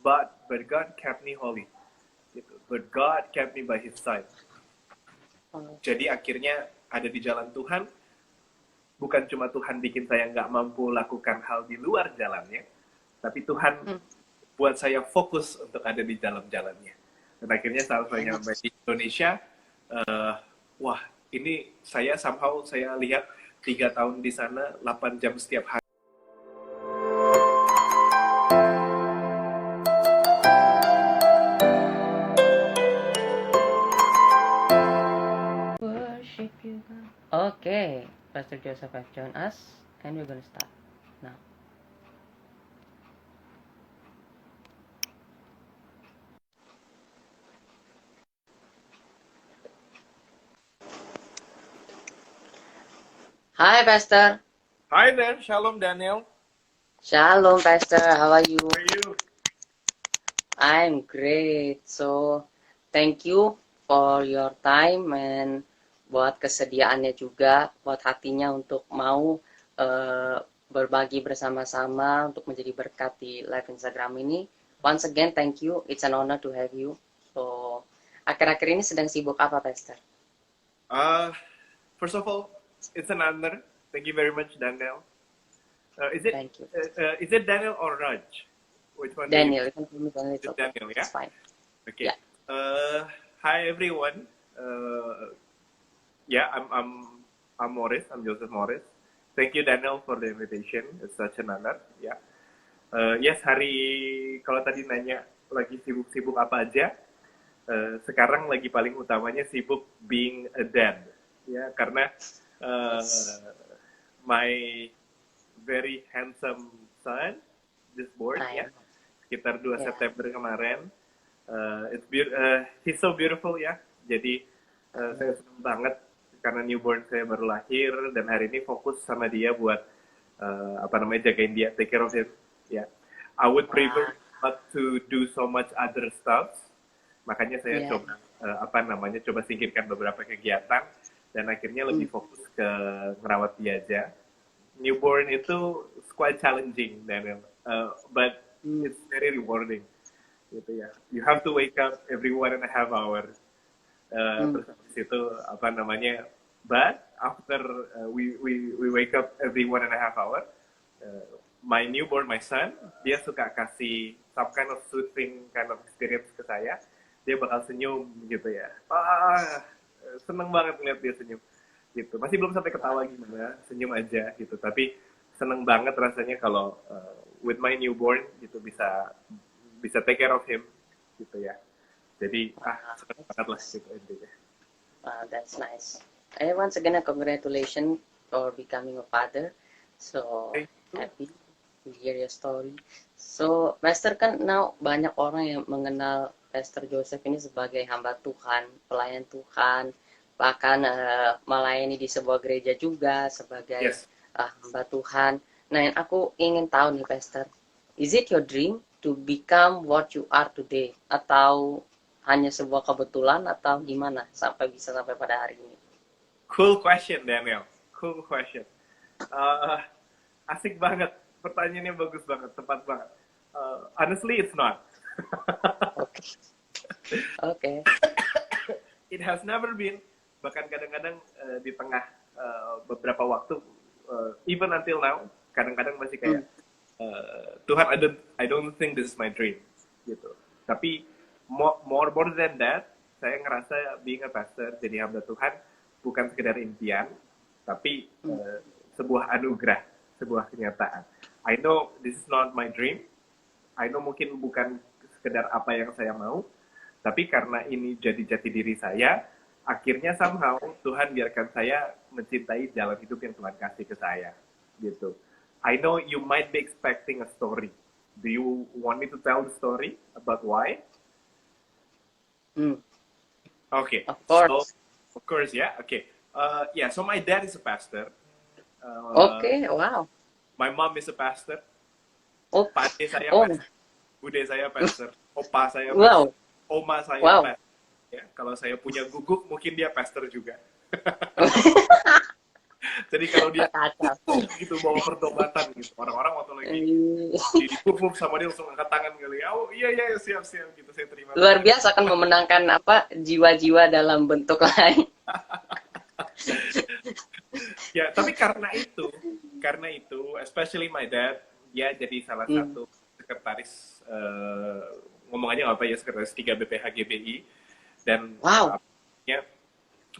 but God kept me holy. Gitu. But God kept me by His side. Jadi akhirnya ada di jalan Tuhan, bukan cuma Tuhan bikin saya nggak mampu lakukan hal di luar jalannya, tapi Tuhan buat saya fokus untuk ada di dalam jalannya. Dan akhirnya saat saya nyampe di Indonesia, wah ini saya lihat 3 tahun di sana, 8 jam setiap hari. Worship you, God. Okay, Pastor Joseph has joined us, and we're gonna start now. Hi, Pastor. Hi there, Shalom Daniel. Shalom, Pastor. How are you? How are you? I'm great. So, thank you for your time and buat kesediaannya juga, buat hatinya untuk mau berbagi bersama-sama untuk menjadi berkat di live Instagram ini. Once again, thank you. It's an honor to have you. So, akhir-akhir ini sedang sibuk apa, Pastor? First of all, it's an honor. Thank you very much, Daniel. Thank you. Is it Daniel or Raj? Which one? Daniel, you can call me Daniel. It's okay. Daniel, yeah? It's fine. Okay. Yeah. Hi everyone. Yeah, I'm Morris. I'm Joseph Morris. Thank you, Daniel, for the invitation. It's such an honor. Yeah. Yes, kalau tadi nanya lagi sibuk-sibuk apa aja, sekarang lagi paling utamanya sibuk being a dad. Ya, karena my very handsome son just born, ya, sekitar 2 September kemarin. He's so beautiful, ya. Jadi saya senang banget karena newborn saya baru lahir dan hari ini fokus sama dia buat jagain dia, take care of him. Ya, I would prefer not to do so much other stuff. Makanya saya coba singkirkan beberapa kegiatan dan akhirnya lebih fokus ke merawat dia aja. Newborn itu quite challenging, Daniel, but it's very rewarding. Gitu ya. You have to wake up every 1.5 hours. Terus habis itu but after we wake up every 1.5 hours, my newborn, my son, dia suka kasih some kind of soothing kind of experience ke saya. Dia bakal senyum gitu ya. Seneng banget ngeliat dia senyum gitu. Masih belum sampai ketawa gimana, senyum aja gitu. Tapi seneng banget rasanya kalau with my newborn gitu bisa take care of him gitu ya. Jadi seneng banget lah gitu intinya. That's nice. Once again, congratulations for becoming a father. So happy to hear your story. So, Pastor, kan now banyak orang yang mengenal Pastor Joseph ini sebagai hamba Tuhan, pelayan Tuhan, bahkan melayani di sebuah gereja juga sebagai hamba Tuhan. Nah, yang aku ingin tahu nih, Pastor, is it your dream to become what you are today? Atau hanya sebuah kebetulan atau gimana sampai pada hari ini? Cool question, Daniel. Cool question. Asik banget. Pertanyaannya bagus banget, tepat banget. Honestly, it's not. Okay. It has never been. Bahkan kadang-kadang di tengah beberapa waktu, even until now, kadang-kadang masih kayak Tuhan, I don't think this is my dream, gitu. Tapi more than that, saya ngerasa being a pastor, jadi hamba Tuhan, bukan sekedar impian, tapi sebuah anugerah, sebuah kenyataan. I know this is not my dream. I know mungkin bukan sekedar apa yang saya mau, tapi karena ini jadi jati diri saya, akhirnya somehow Tuhan biarkan saya mencintai jalan hidup yang Tuhan kasih ke saya, gitu. I know you might be expecting a story. Do you want me to tell the story about why? Okay. Of course. So, of course, yeah. Okay. So my dad is a pastor. Okay, wow. My mom is a pastor. Pak saya pastor. Bude saya pastor. Opa saya pastor. Oma saya pastor. Ya, kalau saya punya guguk, mungkin dia pastor juga. Jadi kalau dia Kacau. gitu bawa pertobatan gitu, orang-orang waktu lagi di sama dia langsung angkat tangan kali, oh iya iya siap siap gitu, saya terima Luar Tuhan. biasa kan memenangkan apa jiwa-jiwa dalam bentuk lain. Ya tapi karena itu especially my dad, dia jadi salah Hmm. satu sekretaris, ngomong aja nggak apa ya, sekretaris 3 BPH GBI, dan Wow. ya,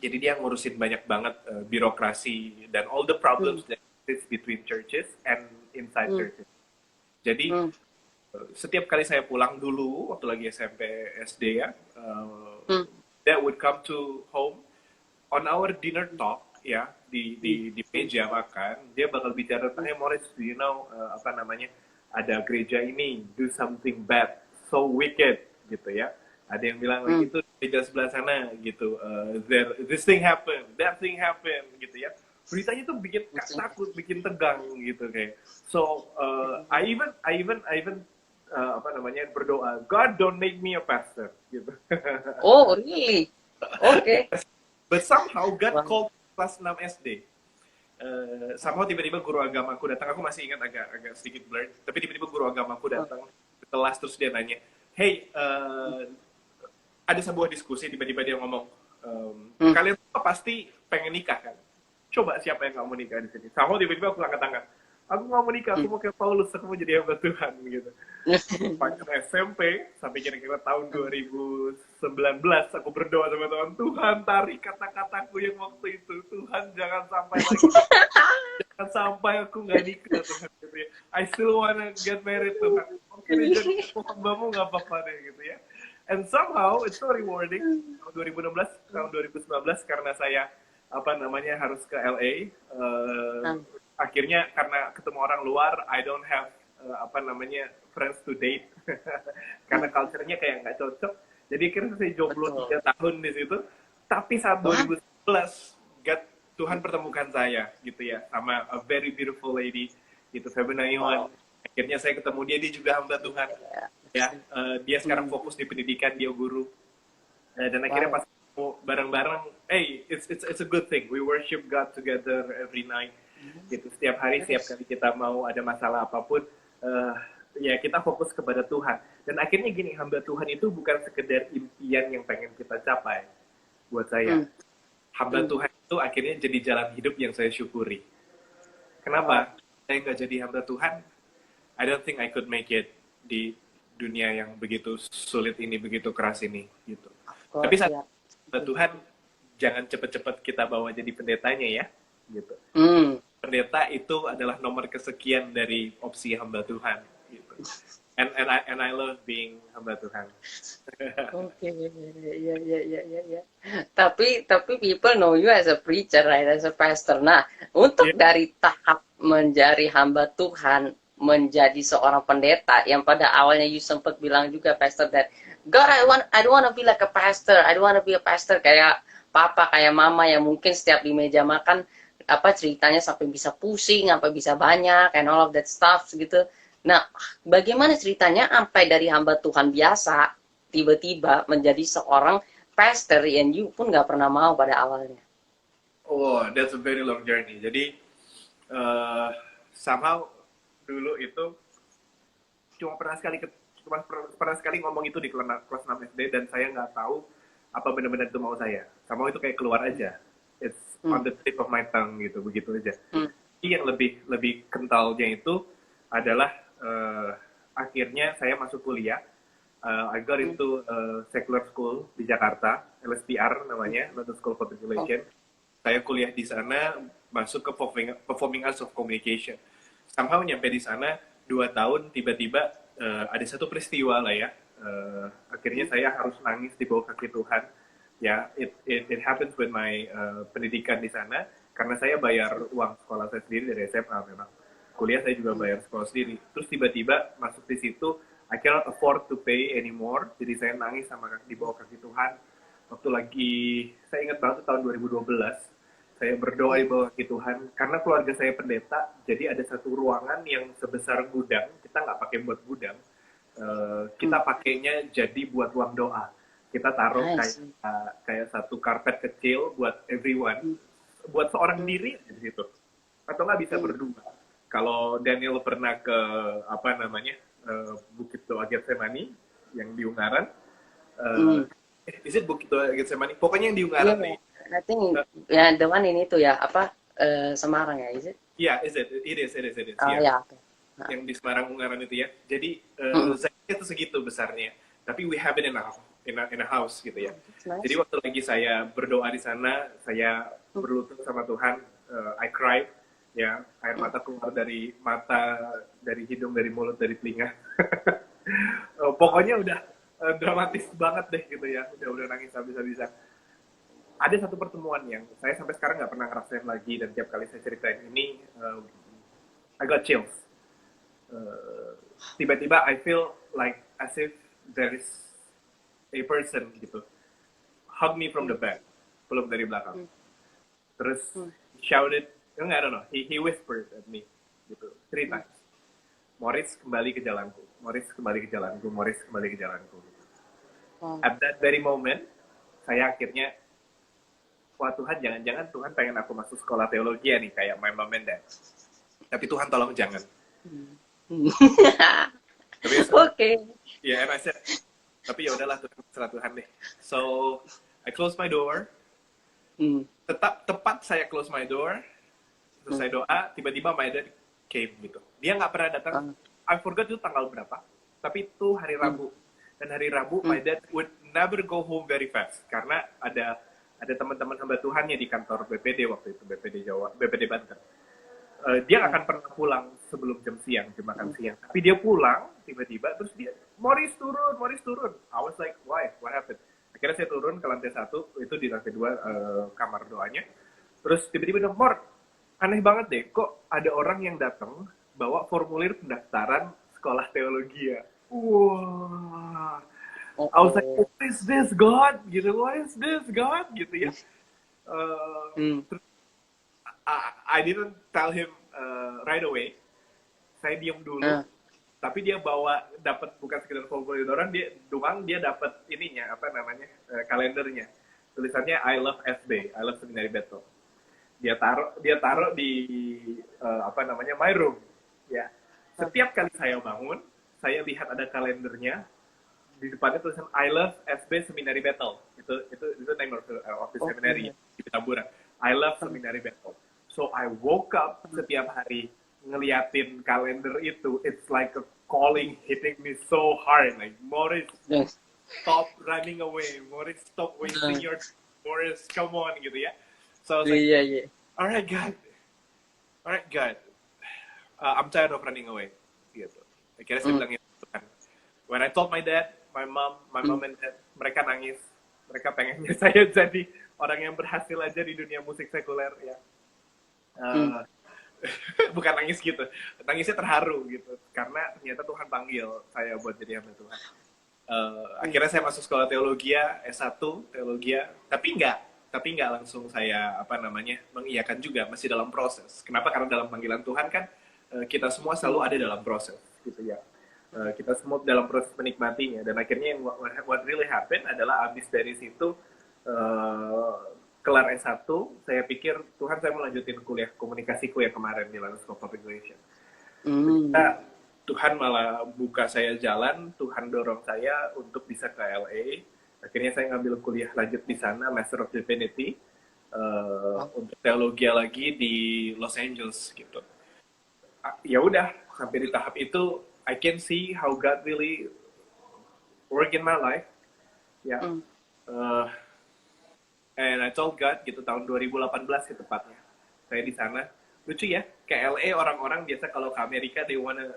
jadi dia ngurusin banyak banget birokrasi dan all the Hmm. problems that exist between churches and inside Hmm. churches. Jadi Hmm. setiap kali saya pulang dulu waktu lagi SMP SD ya, Hmm. that would come to home on our dinner talk ya, di meja makan, dia bakal bicara tentang, hey Morris, do you know apa namanya, ada gereja ini do something bad, so wicked gitu ya. Ada yang bilang Hmm. lagi itu gereja sebelah sana gitu, this thing happen, that thing happen gitu ya. Beritanya tuh bikin takut, bikin tegang gitu kayak. So I even apa namanya, berdoa, God don't make me a pastor gitu. Oh, really? Oke. But somehow God Wow. called kelas 6 SD. Somehow tiba-tiba guru agamaku datang, aku masih ingat, agak sedikit blur, tapi tiba-tiba guru agamaku datang ke kelas, terus dia nanya, hey, ada sebuah diskusi, tiba-tiba dia ngomong, Hmm. kalian pasti pengen nikah kan? Coba siapa yang nggak mau nikah di sini? Sama tiba-tiba aku angkat tangan, aku nggak mau nikah, aku Hmm. mau kayak Paulus, aku mau jadi hamba Tuhan gitu. Panjang SMP sampai kira-kira tahun 2019 aku berdoa sama Tuhan, Tuhan tarik kata-kataku yang waktu itu, Tuhan jangan sampai lagi, jangan sampai aku nggak nikah Tuhan gitu ya. I still wanna get married Tuhan, oke deh jadi hambamu nggak apa-apa deh gitu ya. And somehow it's so rewarding. Tahun 2016, tahun 2019 karena saya apa namanya harus ke LA, Hmm. akhirnya karena ketemu orang luar, I don't have apa namanya friends to date karena culture-nya kayak nggak cocok. Jadi akhirnya saya jomblo Betul. 3 tahun di situ. Tapi saat Wah. 2011, Tuhan pertemukan saya gitu ya sama a very beautiful lady gitu, Febena Iwan. Wow. Akhirnya saya ketemu dia, dia juga hamba Tuhan ya. Dia sekarang Hmm. fokus di pendidikan, dia guru. Dan akhirnya Wow. pas ketemu bareng-bareng, hey, it's a good thing. We worship God together every night. Gitu. Setiap hari, setiap Yes. kali kita mau ada masalah apapun, ya kita fokus kepada Tuhan. Dan akhirnya gini, hamba Tuhan itu bukan sekedar impian yang pengen kita capai. Buat saya, Hmm. hamba Hmm. Tuhan itu akhirnya jadi jalan hidup yang saya syukuri. Wow. Kenapa? Saya nggak jadi hamba Tuhan, I don't think I could make it di dunia yang begitu sulit ini, begitu keras ini, gitu. Of Tapi course, saat ya. Tuhan, jangan cepet-cepet kita bawa jadi pendetanya ya, gitu. Hmm. Pendeta itu adalah nomor kesekian dari opsi hamba Tuhan, gitu. And I love being hamba Tuhan. Oke, ya, ya, ya, ya, ya. Tapi people know you as a preacher, right? As a pastor. Nah, untuk Yeah. dari tahap menjadi hamba Tuhan, menjadi seorang pendeta, yang pada awalnya you sempat bilang juga, pastor, that God, I don't want to be like a pastor. I don't want to be a pastor kayak papa, kayak mama yang mungkin setiap di meja makan apa ceritanya sampai bisa pusing, sampai bisa banyak, and all of that stuff gitu. Nah, bagaimana ceritanya sampai dari hamba Tuhan biasa tiba-tiba menjadi seorang pastor yang you pun nggak pernah mau pada awalnya? Oh, that's a very long journey. Jadi somehow dulu itu cuma pernah sekali ngomong itu di kelas 6 SD, dan saya nggak tahu apa benar-benar itu mau saya. Somehow itu kayak keluar aja. It's on the tip of my tongue gitu, begitu aja. Tapi yang lebih kentalnya itu adalah akhirnya saya masuk kuliah. I got into secular school di Jakarta, LSPR namanya, London School of Regulation. Saya kuliah di sana, masuk ke Performing Arts of Communication. Somehow nyampe di sana 2 tahun, tiba-tiba ada satu peristiwa lah ya. Akhirnya saya harus nangis di bawah kaki Tuhan. Ya, it happens with my pendidikan di sana, karena saya bayar uang sekolah saya sendiri dari SMA memang. Kuliah saya juga bayar sekolah sendiri. Terus tiba-tiba masuk di situ, I cannot afford to pay anymore. Jadi saya nangis di bawah kaki Tuhan. Waktu lagi, saya ingat banget tahun 2012, saya berdoa di bawah kaki Tuhan. Karena keluarga saya pendeta, jadi ada satu ruangan yang sebesar gudang. Kita nggak pakai buat gudang. Kita pakainya jadi buat ruang doa. Kita taruh kayak satu karpet kecil buat everyone. buat seorang diri di situ, atau nggak bisa berdua. Kalau Daniel pernah ke apa namanya Bukit Doa Getsemani yang di Ungaran, is it Bukit Doa Getsemani? Pokoknya yang di Ungaran nih. I think ya the one ini tuh ya apa Semarang ya, is it? Iya, is it? It is. Oh Yeah. ya, oke. Yang di Semarang Ungaran itu ya. Jadi zaitnya itu segitu besarnya. Tapi we have it in a house gitu ya. Nice. Jadi waktu lagi saya berdoa di sana, saya berlutut sama Tuhan, I cried, ya, air mata keluar dari mata, dari hidung, dari mulut, dari telinga. Pokoknya udah dramatis banget deh gitu ya. Udah nangis habis-habisan. Ada satu pertemuan yang saya sampai sekarang nggak pernah ngerasain lagi, dan tiap kali saya ceritain ini, I got chills. Tiba-tiba I feel like as if there is a person gitu hug me from the back, peluk dari belakang. Terus shouted, I don't know, he whispered at me gitu 3 times. Morris kembali ke jalanku, Morris kembali ke jalanku, Morris kembali ke jalanku. At that very moment, saya akhirnya, wah Tuhan, jangan-jangan Tuhan pengen aku masuk sekolah teologi ya nih, kayak my mom and dad. Tapi Tuhan tolong jangan. Oke. Ya, and I said, tapi ya udahlah, terserah Tuhan deh. So I close my door. Tepat saya close my door, terus saya doa, tiba-tiba my dad came gitu. Dia nggak pernah datang. I forgot itu tanggal berapa, tapi itu hari Rabu. Dan hari Rabu my dad would never go home very fast karena ada teman-teman hamba Tuhannya di kantor BPD waktu itu, BPD Banten. Dia akan pernah pulang sebelum jam makan siang. Tapi dia pulang tiba-tiba, terus dia, Morris turun. I was like, why? What happened? Akhirnya saya turun ke lantai 1, itu di lantai 2 kamar doanya. Terus tiba-tiba dia, Mor, aneh banget deh, kok ada orang yang datang bawa formulir pendaftaran sekolah teologi ya. Wah. I was like, what is this, God? Gitu, what is this, God? Gitu ya. Terus, I didn't tell him right away. Saya diam dulu. Tapi dia dapat bukan sekedar formulir orang, dia dapat ininya, apa namanya, kalendernya. Tulisannya I love SB, I love Seminary Bethel. Dia taruh di apa namanya, my room. Ya. Setiap kali saya bangun, saya lihat ada kalendernya. Di depannya tulisan I love SB Seminary Bethel. Itu name of the seminary di Petamburan. I love Seminary Bethel. So I woke up setiap hari ngeliatin kalender itu. It's like a calling hitting me so hard. Like, Morris, stop running away. Morris, stop wasting your time. Morris, come on, gitu ya. So I was like, all right, God. I'm tired of running away. Gitu. Akhirnya saya bilang itu kan. When I told my dad, my mom and dad, mereka nangis. Mereka pengennya saya jadi orang yang berhasil aja di dunia musik sekuler ya. Bukan nangis gitu, nangisnya terharu gitu, karena ternyata Tuhan panggil saya buat jadi hamba Tuhan. Akhirnya saya masuk sekolah teologi S1 teologi, tapi nggak langsung saya mengiyakan juga, masih dalam proses. Kenapa? Karena dalam panggilan Tuhan kan kita semua selalu ada dalam proses gitu ya. Kita semua dalam proses menikmatinya, dan akhirnya what really happened adalah abis dari situ kelar S1, saya pikir Tuhan, saya mau lanjutin kuliah komunikasiku yang kemarin di London School of Public Relations. Tuhan malah buka saya jalan, Tuhan dorong saya untuk bisa ke LA. Akhirnya saya ngambil kuliah lanjut di sana, Master of Divinity, untuk teologi lagi di Los Angeles gitu. Ya udah, sampai di tahap itu, I can see how God really work in my life. Ya. And I told God gitu, tahun 2018 sih tepatnya. Saya di sana. Lucu ya, ke LA orang-orang biasa kalau ke Amerika, they wanna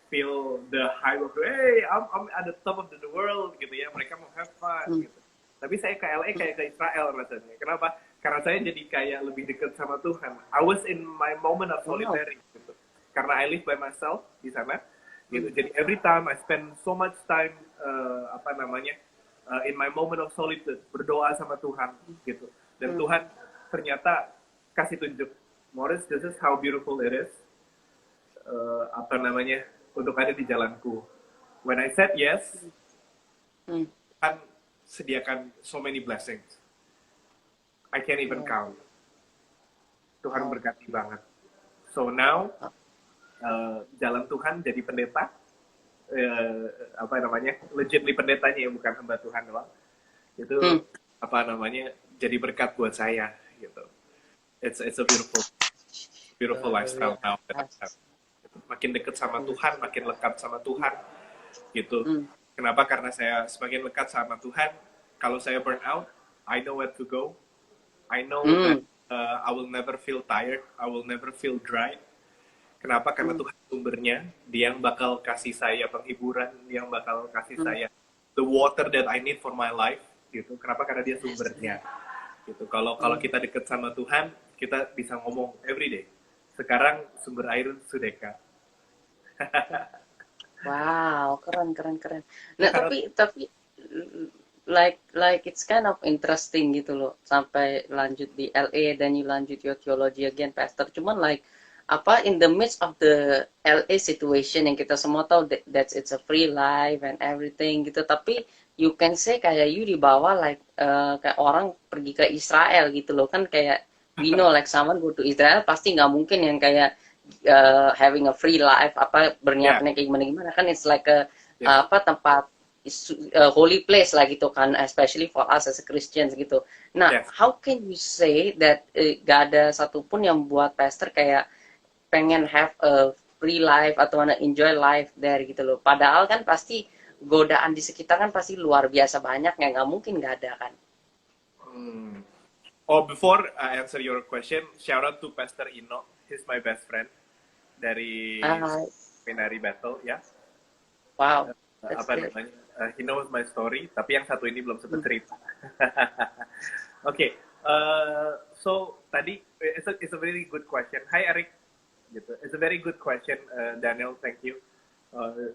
feel the hype of, hey, I'm at the top of the world gitu ya. Mereka mau have fun gitu. Tapi saya ke LA kayak ke Israel rasanya. Kenapa? Karena saya jadi kayak lebih dekat sama Tuhan. I was in my moment of solitary gitu. Karena I live by myself di sana. Gitu. Jadi every time I spend so much time in my moment of solitude, berdoa sama Tuhan gitu. Dan Tuhan ternyata kasih tunjuk, Morris, this is how beautiful it is. Untuk ada di jalanku. When I said yes, Tuhan sediakan so many blessings. I can't even count. Tuhan Oh, berkati banget. So now oh, jalan Tuhan jadi pendeta, apa namanya, legitly pendetanya ya, bukan hamba Tuhan doang. Itu hmm, apa namanya, jadi berkat buat saya gitu. It's a beautiful lifestyle yeah, now. nice. Makin dekat sama Hmm, Tuhan, makin lekat sama Tuhan gitu. hmm, Kenapa? Karena saya semakin lekat sama Tuhan, kalau saya burn out, I know where to go. I know that hmm, I will never feel tired, I will never feel dry. Kenapa? Karena hmm, Tuhan sumbernya, Dia yang bakal kasih saya penghiburan, Dia yang bakal kasih hmm. saya the water that I need for my life, gitu. Kenapa? Karena Dia Yes. sumbernya, gitu. Kalau kalau Hmm. kita deket sama Tuhan, kita bisa ngomong every day. Sekarang sumber air Sudeka. Wow, keren, keren, keren. Ya, Nah, tapi like it's kind of interesting gitu loh. Sampai lanjut di LA dan you lanjut your theology again, Pastor. Cuman like apa in the midst of the LA situation yang kita semua tahu that it's a free life and everything gitu. Tapi you can say kayak you dibawa like kayak orang pergi ke Israel gitu loh kan kayak we know like someone go to Israel pasti nggak mungkin yang kayak having a free life apa ya, berniatnya kayak gimana gimana kan it's like a yes. apa tempat holy place lah gitu kan especially for us as a Christians gitu. Nah, Yes. how can you say that gak ada satupun yang buat pastor kayak pengen have a free life atau wanna enjoy life there gitu loh. Padahal kan pasti godaan di sekitar kan pasti luar biasa banyak yang nggak mungkin nggak ada kan. Hmm. Oh, before I answer your question, shout out to Pastor Ino. He's my best friend dari Ah, Seminary Battle, ya. wow, that's Apa great. namanya? He knows my story, tapi yang satu ini belum sempat Hmm, cerita. Oke, so tadi it's a very good question. Hi Eric, gitu. It's a very good question, Daniel. Thank you. Uh,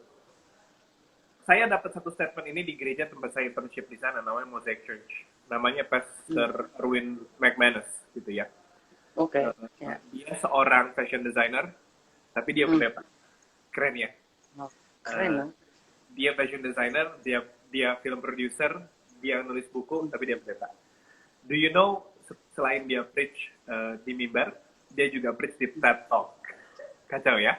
saya dapat satu statement ini di gereja tempat saya internship di sana, namanya Mosaic Church. Namanya hmm, Pastor Erwin McManus, gitu ya. oke, ya, Dia seorang fashion designer, tapi dia hmm, pendeta. Keren ya. oh, keren Uh, loh. dia fashion designer, dia film producer, dia nulis buku, Hmm, tapi dia pendeta. Do you know, selain dia preach di mimbar, dia juga preach di TED Talk. Kacau ya,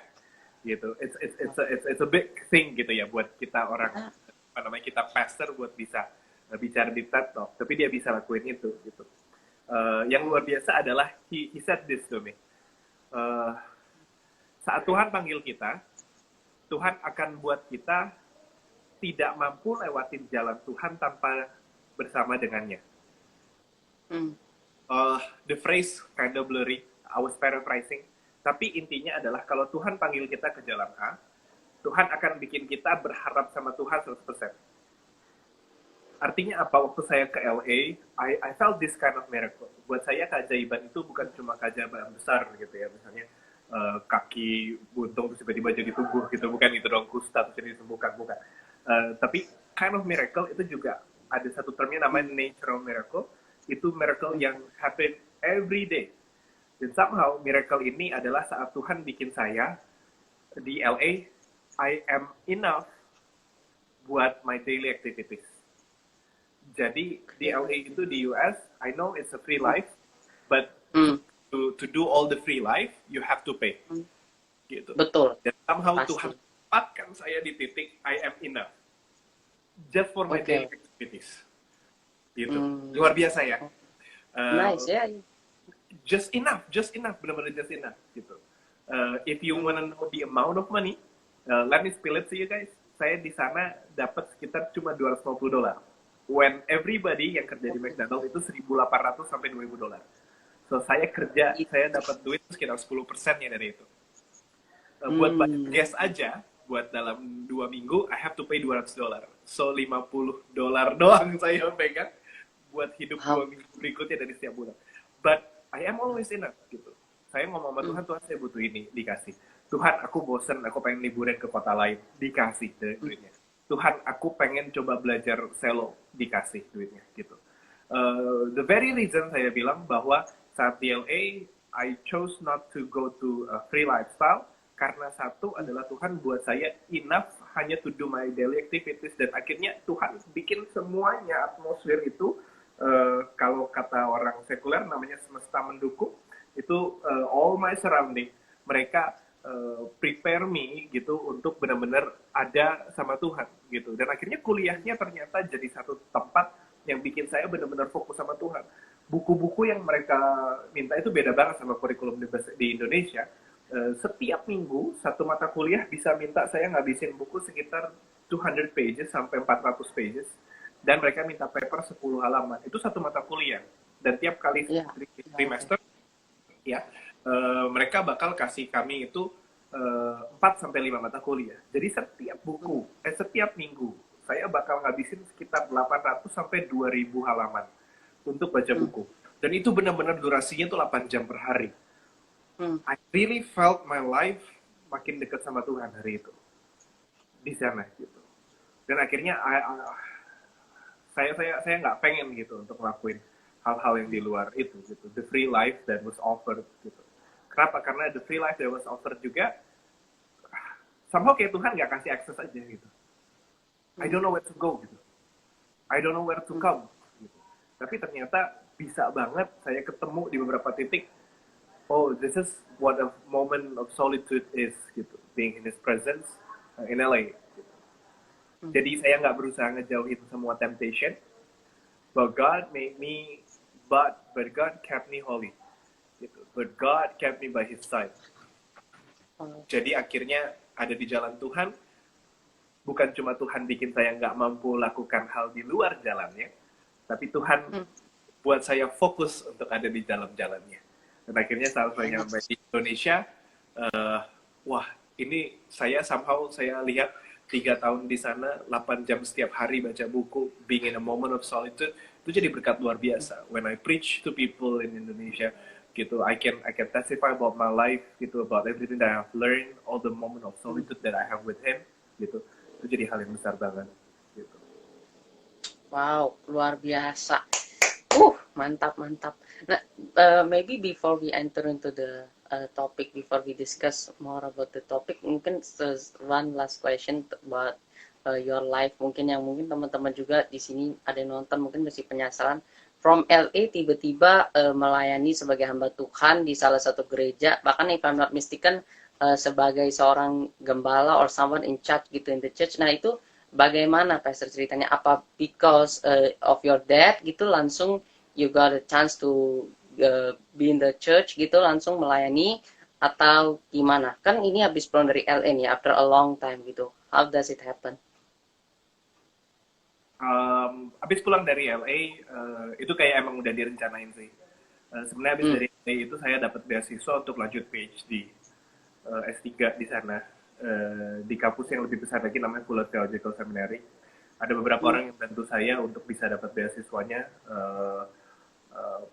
gitu. It's a big thing gitu ya buat kita orang ah, apa namanya, kita pastor buat bisa bicara di TED Talk, tapi dia bisa lakuin itu gitu. Yang luar biasa adalah he said this to me. Uh, saat Tuhan panggil kita, Tuhan akan buat kita tidak mampu lewatin jalan Tuhan tanpa bersama dengannya. hmm, The phrase kind of blurry, I was paraphrasing, tapi intinya adalah kalau Tuhan panggil kita ke jalan A, Tuhan akan bikin kita berharap sama Tuhan 100%. Artinya apa? Waktu saya ke LA, I felt this kind of miracle. Buat saya keajaiban itu bukan cuma keajaiban besar gitu ya, misalnya kaki buntung terus tiba-tiba jadi tumbuh gitu, bukan itu dong, kusta terus jadi disembuhkan, bukan. Tapi kind of miracle itu juga ada satu termnya namanya natural miracle. Itu miracle hmm, yang happen every day. Dan somehow miracle ini adalah saat Tuhan bikin saya di LA, I am enough buat my daily activities. Jadi di oke, LA itu di US, I know it's a free hmm, life, but hmm, to do all the free life, you have to pay, hmm, gitu. betul, Dan somehow pasti. Tuhan tempatkan saya di titik I am enough, just for my daily Oke, activities, gitu. hmm, Luar biasa ya. nice Uh, ya. just enough, benar-benar just enough, gitu. If you wanna know the amount of money, let me spill it to you guys. Saya di sana dapat sekitar cuma $250. When everybody yang kerja di McDonald itu 1.800 sampai 2.000 dolar. So saya kerja, saya dapat duit sekitar 10%-nya dari itu. Buat bayar Hmm, gas aja, buat dalam 2 minggu, I have to pay $200. So $50 doang saya pegang buat hidup paham. 2 minggu berikutnya dari setiap bulan. But I am always enough gitu. Saya ngomong sama Hmm, Tuhan, Tuhan saya butuh ini, dikasih. Tuhan aku bosen, aku pengen liburan ke kota lain, dikasih hmm, duitnya. Tuhan aku pengen coba belajar selo, dikasih duitnya gitu. The very reason saya bilang bahwa saat di LA, I chose not to go to a free lifestyle, karena satu hmm, adalah Tuhan buat saya enough hanya to do my daily activities, dan akhirnya Tuhan bikin semuanya atmosfer itu, kalau kata orang sekuler namanya semesta mendukung. Itu all my surrounding, mereka prepare me gitu untuk benar-benar ada sama Tuhan gitu. Dan akhirnya kuliahnya ternyata jadi satu tempat yang bikin saya benar-benar fokus sama Tuhan. Buku-buku yang mereka minta itu beda banget sama kurikulum di Indonesia. Setiap minggu satu mata kuliah bisa minta saya ngabisin buku sekitar 200 pages sampai 400 pages, dan mereka minta paper 10 halaman. Itu satu mata kuliah. Dan tiap kali trimester ya, mereka bakal kasih kami itu 4 sampai 5 mata kuliah. Jadi setiap buku, setiap minggu saya bakal ngabisin sekitar 800 sampai 2000 halaman untuk baca buku. Dan itu benar-benar durasinya tuh 8 jam per hari. I really felt my life makin dekat sama Tuhan hari itu. Di sana gitu. Dan akhirnya saya nggak pengen gitu untuk ngelakuin hal-hal yang di luar itu gitu. The free life that was offered gitu. Kenapa? Karena the free life that was offered juga somehow kayak Tuhan nggak kasih akses aja gitu. I don't know where to go gitu. I don't know where to come gitu. Tapi ternyata bisa banget saya ketemu di beberapa titik. Oh, this is what a moment of solitude is gitu. Being in His presence in LA. Gitu. Jadi saya nggak berusaha ngejauhin semua temptation, but God made me, but God kept me holy. Gitu. But God kept me by His side. Jadi akhirnya ada di jalan Tuhan, bukan cuma Tuhan bikin saya nggak mampu lakukan hal di luar jalannya, tapi Tuhan buat saya fokus untuk ada di dalam jalannya. Dan akhirnya saat saya sampai di Indonesia, wah ini saya lihat 3 tahun di sana, 8 jam setiap hari baca buku, being in a moment of solitude, itu jadi berkat luar biasa. When I preach to people in Indonesia, gitu, I can testify about my life, gitu, about everything that I have learned, all the moment of solitude that I have with Him, gitu, itu jadi hal yang besar banget, gitu. Wow, luar biasa. Mantap. Nah, maybe before we enter into the topic, before we discuss more about the topic, mungkin one last question about your life. Mungkin teman-teman juga di sini ada yang nonton, mungkin masih penasaran. From LA tiba-tiba melayani sebagai hamba Tuhan di salah satu gereja, bahkan if I'm not mistaken sebagai seorang gembala or someone in charge gitu in the church. Nah itu bagaimana Pastor ceritanya? Apa because of your dad gitu langsung you got a chance to be in the church gitu, langsung melayani, atau gimana? Kan ini habis pulang dari LA nih, after a long time gitu. How does it happen? Habis pulang dari LA, itu kayak emang udah direncanain sih. Sebenarnya habis dari LA itu saya dapat beasiswa untuk lanjut PhD S3 di sana, di kampus yang lebih besar lagi namanya Fuller Theological Seminary. Ada beberapa orang yang bantu saya untuk bisa dapat beasiswanya.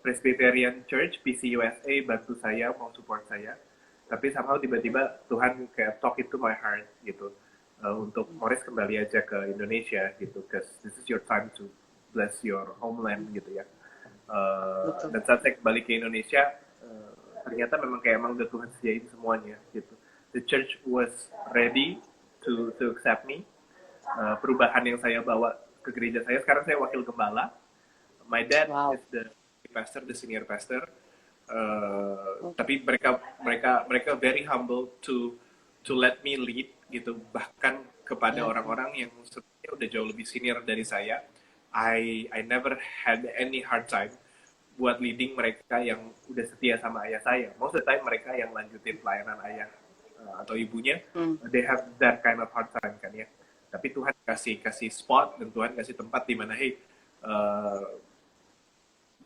Presbyterian Church PCUSA bantu saya, mau support saya, tapi somehow tiba-tiba Tuhan kayak talk into my heart gitu, untuk Morris kembali aja ke Indonesia gitu, cause this is your time to bless your homeland gitu ya. Dan saat saya kembali ke Indonesia, ternyata memang udah Tuhan sediain semuanya gitu. The church was ready to accept me. Perubahan yang saya bawa ke gereja saya, sekarang saya wakil gembala. My dad is the pastor, the senior pastor. Tapi mereka very humble to let me lead gitu, bahkan kepada orang-orang yang sebenarnya udah jauh lebih senior dari saya. I never had any hard time buat leading mereka yang udah setia sama ayah saya. Most of the time mereka yang lanjutin pelayanan ayah atau ibunya, they have that kind of hard time kan ya. Tapi Tuhan kasih spot, dan Tuhan kasih tempat di mana hey,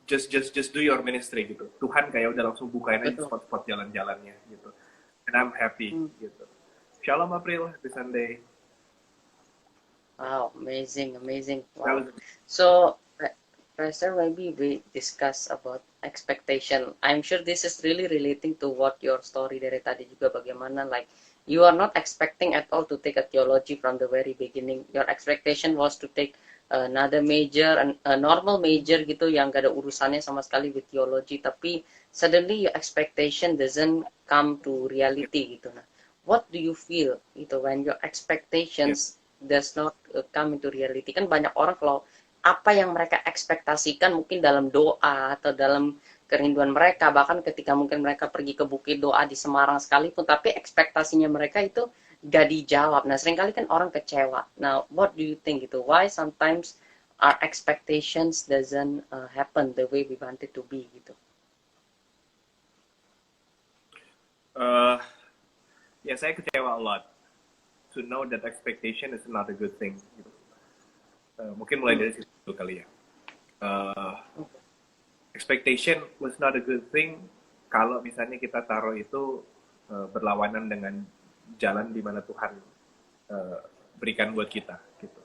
just do your ministry gitu. Tuhan kayak udah langsung bukain aja spot-spot jalan-jalannya gitu. And I'm happy gitu. Shalom April, happy Sunday. Wow, amazing. Wow. So, Pastor, maybe we discuss about expectation. I'm sure this is really relating to what your story dari tadi juga, bagaimana like you are not expecting at all to take a theology from the very beginning. Your expectation was to take another major, a normal major gitu yang gak ada urusannya sama sekali with theology, tapi suddenly your expectation doesn't come to reality gitu. Nah, what do you feel gitu when your expectations does not come into reality? Kan banyak orang kalau apa yang mereka ekspektasikan mungkin dalam doa atau dalam kerinduan mereka, bahkan ketika mungkin mereka pergi ke Bukit Doa di Semarang sekalipun, tapi ekspektasinya mereka itu gak dijawab. Nah, seringkali kan orang kecewa. Now, what do you think gitu? Why sometimes our expectations doesn't happen the way we want it to be gitu? Ya saya kecewa a lot to know that expectation is not a good thing. Gitu. Mungkin mulai dari situ kali ya. Expectation was not a good thing kalau misalnya kita taruh itu berlawanan dengan jalan di mana Tuhan berikan buat kita. Gitu.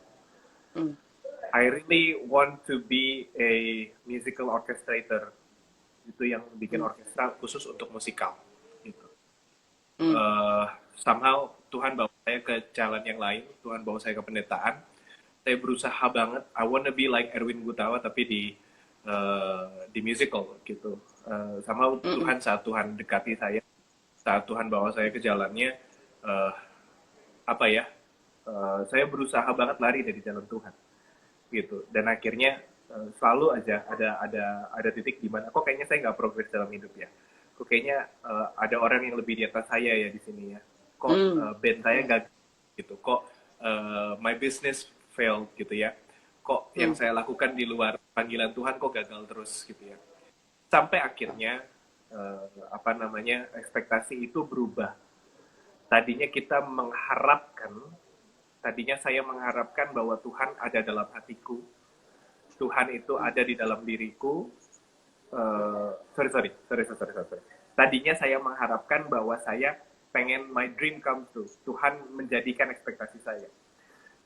I really want to be a musical orchestrator. Itu yang bikin orkestra khusus untuk musikal. Gitu. Somehow Tuhan bawa saya ke jalan yang lain, Tuhan bawa saya ke pendetaan. Saya berusaha banget, I wanna be like Erwin Gutawa tapi di musical gitu. Somehow Tuhan saat Tuhan dekati saya, saat Tuhan bawa saya ke jalannya, saya berusaha banget lari dari jalan Tuhan, gitu. Dan akhirnya selalu aja ada titik di mana, kok kayaknya saya nggak progres dalam hidup ya. Kok kayaknya ada orang yang lebih di atas saya ya di sini ya. Kok band saya gagal gitu. Kok my business failed gitu ya. Kok yang saya lakukan di luar panggilan Tuhan kok gagal terus gitu ya. Sampai akhirnya ekspektasi itu berubah. Tadinya saya mengharapkan bahwa Tuhan ada dalam hatiku. Tuhan itu ada di dalam diriku. Sorry. Tadinya saya mengharapkan bahwa saya pengen my dream come true. Tuhan menjadikan ekspektasi saya.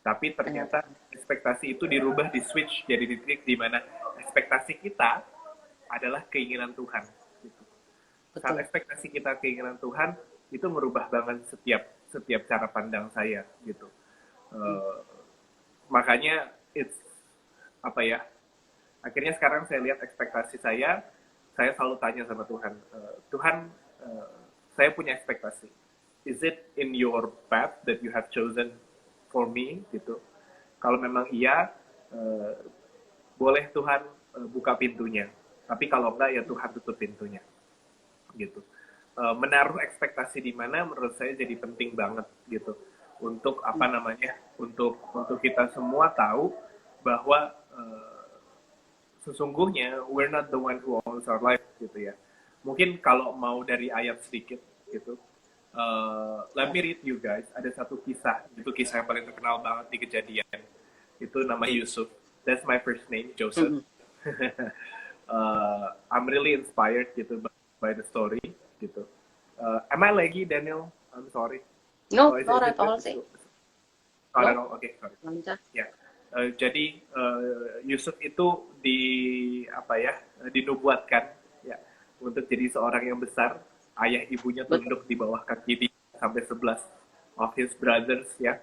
Tapi ternyata ekspektasi itu dirubah, di switch jadi titik di mana ekspektasi kita adalah keinginan Tuhan. Gitu. Saat ekspektasi kita keinginan Tuhan, itu merubah banget setiap cara pandang saya gitu. Makanya akhirnya sekarang saya lihat ekspektasi saya selalu tanya sama Tuhan, Tuhan, saya punya ekspektasi. Is it in your path that you have chosen for me gitu? Kalau memang iya, boleh Tuhan buka pintunya. Tapi kalau enggak ya Tuhan tutup pintunya. Gitu. Menaruh ekspektasi di mana menurut saya jadi penting banget gitu. Untuk untuk kita semua tahu bahwa sesungguhnya we're not the one who owns our life gitu ya. Mungkin kalau mau dari ayat sedikit gitu. Let me read you guys. Ada satu kisah, itu kisah yang paling terkenal banget di Kejadian. Itu namanya Yusuf. That's my first name, Joseph. I'm really inspired gitu by the story gitu. Am I laggy, Daniel? I'm sorry. No, not at all sih. Oke, sorry. Ya. Jadi Yusuf itu dinubuatkan ya untuk jadi seorang yang besar. Ayah ibunya tunduk di bawah kaki dia sampai 11 of his brothers ya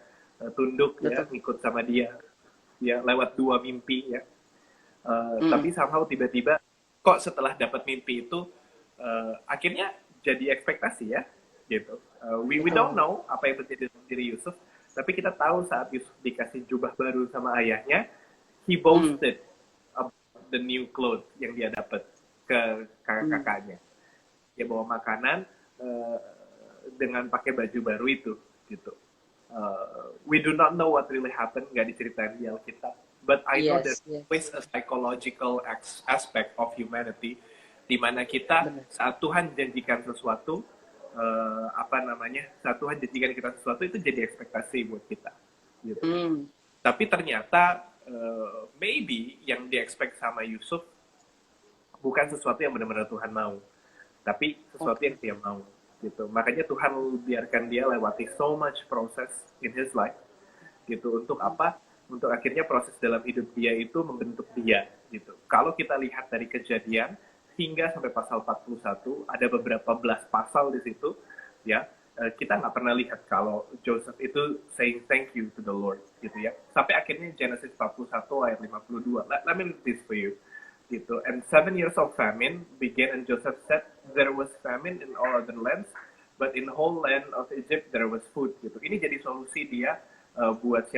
tunduk ya ngikut sama dia ya lewat 2 mimpi ya. Tapi somehow tiba-tiba kok setelah dapat mimpi itu akhirnya jadi ekspektasi ya gitu. We don't know apa yang terjadi dalam diri Yusuf, tapi kita tahu saat Yusuf dikasih jubah baru sama ayahnya, he boasted about the new clothes yang dia dapat ke kakak-kakaknya. Dia bawa makanan dengan pakai baju baru itu gitu. We do not know what really happened, nggak diceritain di Alkitab. But I know there's always a psychological aspect of humanity, di mana kita saat Tuhan janjikan sesuatu, saat Tuhan janjikan kita sesuatu itu jadi ekspektasi buat kita. Gitu. Tapi ternyata maybe yang di-expect sama Yusuf bukan sesuatu yang benar-benar Tuhan mau, tapi sesuatu yang dia mau. Gitu. Makanya Tuhan biarkan dia lewati so much process in his life. Gitu. Untuk apa? Untuk akhirnya proses dalam hidup dia itu membentuk dia gitu. Kalau kita lihat dari Kejadian hingga sampai pasal 41 ada beberapa belas pasal di situ ya, kita nggak pernah lihat kalau Joseph itu saying thank you to the Lord gitu ya. Sampai akhirnya Genesis 41 ayat 52. Let me read this for you gitu. And 7 years of famine began, and Joseph said there was famine in all other lands, but in the whole land of Egypt there was food gitu. Ini jadi solusi dia buat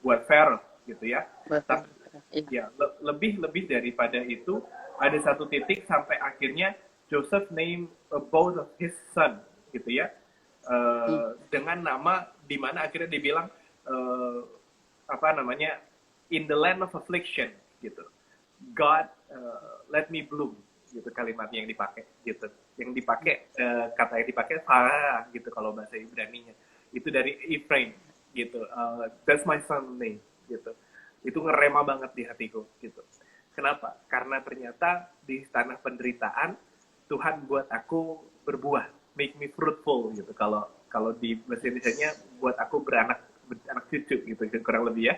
buat Pharaoh gitu ya. Tapi ya lebih daripada itu ada satu titik sampai akhirnya Joseph name both of his son gitu ya, dengan nama di mana akhirnya dibilang apa namanya, in the land of affliction gitu, God let me bloom gitu kalimatnya yang dipakai gitu, yang dipakai kata yang dipakai Farah gitu kalau bahasa Ibraninya itu dari Ephraim gitu, that's my son name gitu, itu ngerema banget di hatiku gitu. Kenapa? Karena ternyata di tanah penderitaan Tuhan buat aku berbuah, make me fruitful gitu. Kalau di bahasa Indonesia-nya buat aku beranak cucu gitu kurang lebih ya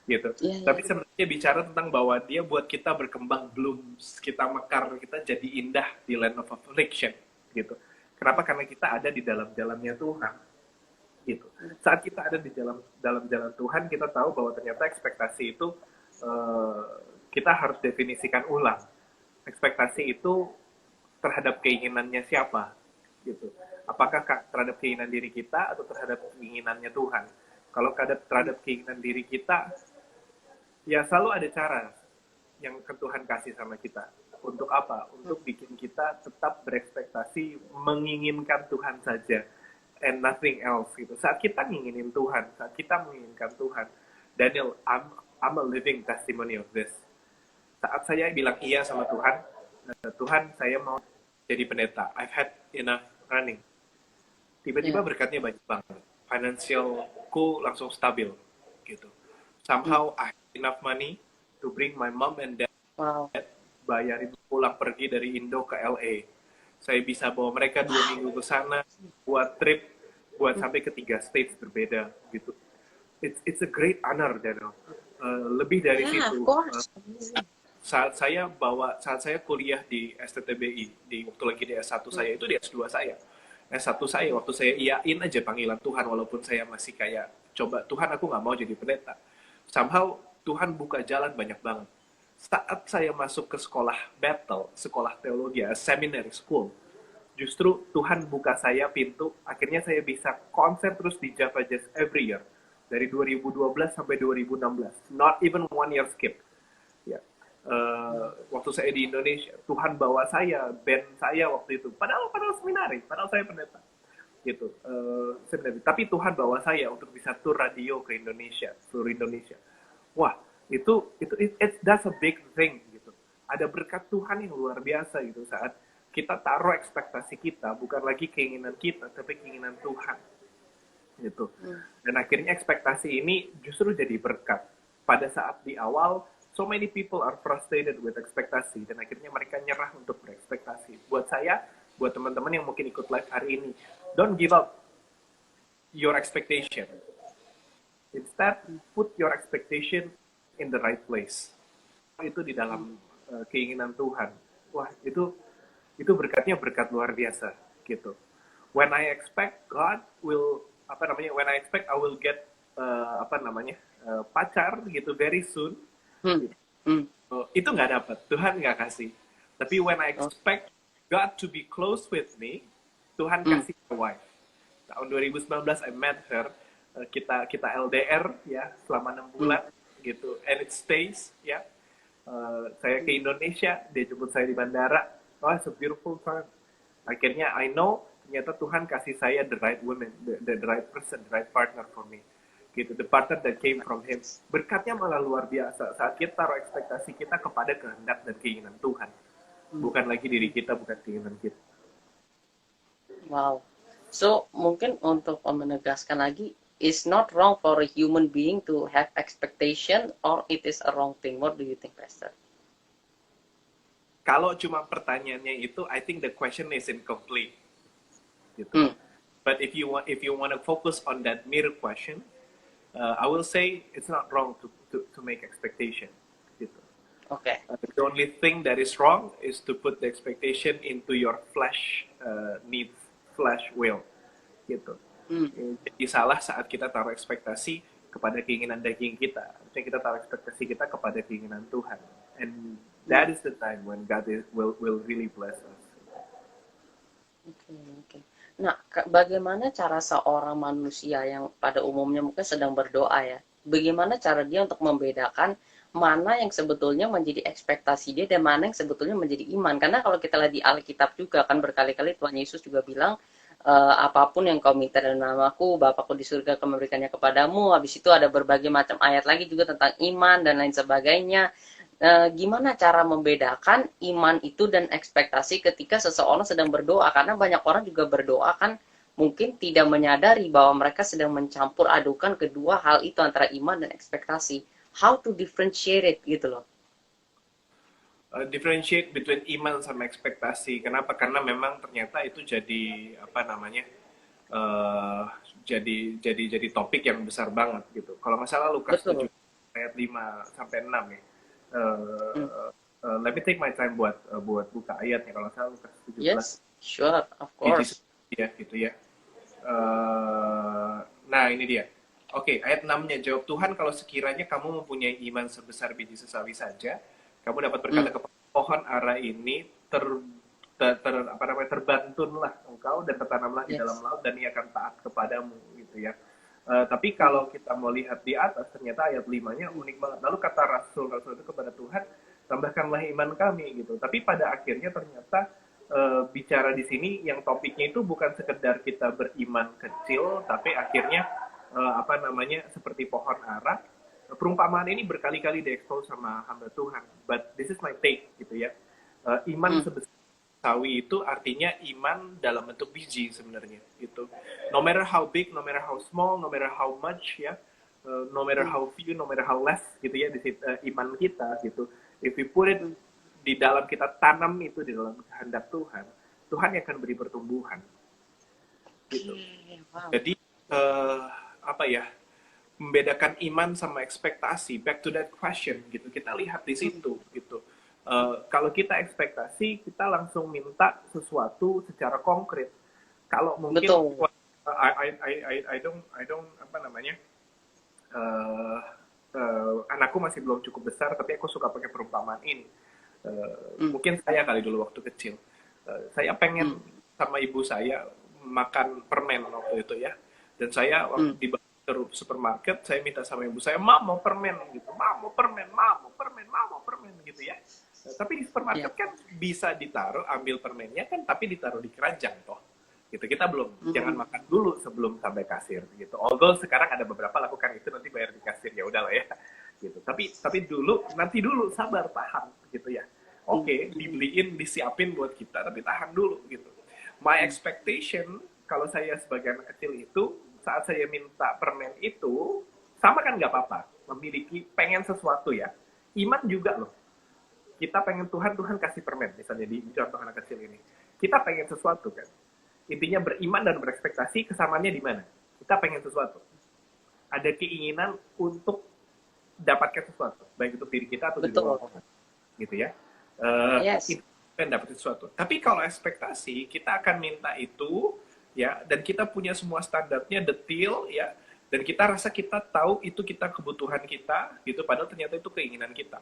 gitu. Tapi sebenarnya bicara tentang bahwa dia buat kita berkembang blooms, kita mekar, kita jadi indah di land of affliction gitu. Kenapa? Karena kita ada di dalam jalannya Tuhan gitu. Saat kita ada di dalam jalan Tuhan, kita tahu bahwa ternyata ekspektasi itu kita harus definisikan ulang. Ekspektasi itu terhadap keinginannya siapa gitu. Apakah terhadap keinginan diri kita atau terhadap keinginannya Tuhan? Kalau terhadap keinginan diri kita, ya selalu ada cara yang Tuhan kasih sama kita. Untuk apa? Untuk bikin kita tetap berekspektasi menginginkan Tuhan saja and nothing else gitu. Saat kita nginginin Tuhan, saat kita menginginkan Tuhan, Daniel, I'm a living testimony of this. Saat saya bilang iya sama Tuhan, Tuhan saya mau jadi pendeta, I've had enough running. Tiba-tiba berkatnya banyak banget. Financialku langsung stabil gitu. Somehow I have enough money to bring my mom and dad bayarin pulang pergi dari Indo ke LA. Saya bisa bawa mereka 2 minggu ke sana buat trip, buat sampai ke 3 states berbeda gitu. It's a great honor, Daniel. Lebih dari situ. Saat saya kuliah di STTBI, di waktu lagi di S1 saya itu di S2 saya. S1 saya waktu saya iyain aja panggilan Tuhan walaupun saya masih kayak coba Tuhan aku nggak mau jadi pendeta. Somehow Tuhan buka jalan banyak banget. Saat saya masuk ke sekolah Bethel, sekolah teologi, seminary school, justru Tuhan buka saya pintu, akhirnya saya bisa konser terus di Java Jazz every year. Dari 2012 sampai 2016. Not even 1 year skip. Ya. Waktu saya di Indonesia, Tuhan bawa saya, band saya waktu itu. Padahal seminari, padahal saya pendeta. Gitu. Sebenarnya. Tapi Tuhan bawa saya untuk bisa tur radio ke Indonesia, seluruh Indonesia. Wah, that's a big thing gitu. Ada berkat Tuhan yang luar biasa gitu saat kita taruh ekspektasi kita bukan lagi keinginan kita tapi keinginan Tuhan gitu. Dan akhirnya ekspektasi ini justru jadi berkat. Pada saat di awal so many people are frustrated with ekspektasi dan akhirnya mereka nyerah untuk berekspektasi. Buat saya, buat teman-teman yang mungkin ikut live hari ini, don't give up your expectation. Instead, put your expectation in the right place. Itu di dalam keinginan Tuhan. Wah, itu berkatnya berkat luar biasa gitu. When I expect God will when I expect I will get pacar gitu very soon. Itu nggak dapat, Tuhan nggak kasih. Tapi when I expect God to be close with me, Tuhan kasih a wife. Tahun 2019 I met her, kita LDR ya selama 6 bulan gitu, and it stays ya. Saya ke Indonesia, dia jemput saya di bandara. Oh, it's a beautiful time. Akhirnya I know ternyata Tuhan kasih saya the right woman, the right person, the right partner for me. Gitu, the partner that came from him. Berkatnya malah luar biasa saat kita taruh ekspektasi kita kepada kehendak dan keinginan Tuhan, bukan lagi diri kita, bukan keinginan kita. Wow. So mungkin untuk menegaskan lagi, it's not wrong for a human being to have expectation, or it is a wrong thing. What do you think, Pastor? Kalau cuma pertanyaannya itu, I think the question is incomplete. Gitu. But if you want to focus on that mirror question, I will say it's not wrong to make expectation. Gitu. Okay. The only thing that is wrong is to put the expectation into your flesh needs, flesh will. Gitu. Jadi salah saat kita taruh ekspektasi kepada keinginan daging kita. Artinya kita taruh ekspektasi kita kepada keinginan Tuhan. And that is the time when God will really bless us. Okay. Nah, bagaimana cara seorang manusia yang pada umumnya mungkin sedang berdoa ya, bagaimana cara dia untuk membedakan mana yang sebetulnya menjadi ekspektasi dia dan mana yang sebetulnya menjadi iman. Karena kalau kita lihat di Alkitab juga kan berkali-kali Tuhan Yesus juga bilang, apapun yang kau minta dalam namaku, Bapakku di surga akan memberikannya kepadamu. Habis itu ada berbagai macam ayat lagi juga tentang iman dan lain sebagainya. Gimana cara membedakan iman itu dan ekspektasi ketika seseorang sedang berdoa? Karena banyak orang juga berdoa kan mungkin tidak menyadari bahwa mereka sedang mencampur adukan kedua hal itu antara iman dan ekspektasi. How to differentiate it gitu loh. Differentiate between iman sama ekspektasi. Kenapa? Karena memang ternyata itu jadi apa namanya? Jadi topik yang besar banget gitu. Kalau masalah Lukas Betul. 7 ayat 5 sampai 6 ya. Hmm. Let me take my time buat buka ayatnya. Kalau salah Lukas 17 Yes, sure, of course. ya gitu ya. Nah ini dia. Oke, ayat 6-nya jawab Tuhan, kalau sekiranya kamu mempunyai iman sebesar biji sesawi saja, kamu dapat berkata kepada pohon ara ini terbantunlah engkau dan tertanamlah di dalam laut dan ia akan taat kepadamu gitu ya. Tapi kalau kita mau lihat di atas, ternyata ayat 5-nya unik banget. Lalu kata Rasul itu kepada Tuhan, tambahkanlah iman kami gitu. Tapi pada akhirnya ternyata bicara di sini yang topiknya itu bukan sekedar kita beriman kecil, tapi akhirnya seperti pohon ara. Perumpamaan ini berkali-kali diekspos sama hamba Tuhan. But this is my take gitu ya. Iman sebesar sawi itu artinya iman dalam bentuk biji sebenarnya gitu. No matter how big, no matter how small, no matter how much ya, no matter how few, no matter how less gitu ya di iman kita gitu. If we put it di dalam, kita tanam itu di dalam kehendak Tuhan, Tuhan yang akan beri pertumbuhan gitu. Wow. Jadi membedakan iman sama ekspektasi, back to that question gitu, kita lihat di situ gitu. Kalau kita ekspektasi, kita langsung minta sesuatu secara konkret. Kalau mungkin I don't anakku masih belum cukup besar, tapi aku suka pakai perumpamaan ini. Mungkin saya kali dulu waktu kecil, saya pengen sama ibu saya makan permen waktu itu ya, dan saya waktu di supermarket, saya minta sama ibu saya, mau permen gitu, mau permen gitu ya. Tapi di supermarket kan bisa ditaruh, ambil permennya kan, tapi ditaruh di keranjang toh. Gitu. Kita belum, jangan makan dulu sebelum sampai kasir gitu. Although sekarang ada beberapa lakukan itu, nanti bayar di kasir, ya udahlah ya. Gitu. Tapi nanti dulu sabar, tahan gitu ya. Oke, dibeliin, disiapin buat kita, tapi tahan dulu gitu. My expectation kalau saya sebagai anak kecil itu, saat saya minta permen itu, sama kan nggak apa-apa, pengen sesuatu ya. Iman juga loh. Kita pengen Tuhan kasih permen, misalnya di contoh anak kecil ini. Kita pengen sesuatu kan. Intinya beriman dan berekspektasi, kesamaannya di mana? Kita pengen sesuatu. Ada keinginan untuk dapatkan sesuatu, baik itu diri kita atau di luar Tuhan. Gitu ya. Itu kan dapat sesuatu. Tapi kalau ekspektasi, kita akan minta itu ya, dan kita punya semua standarnya detail ya, dan kita rasa kita tahu itu kebutuhan kita gitu, padahal ternyata itu keinginan kita.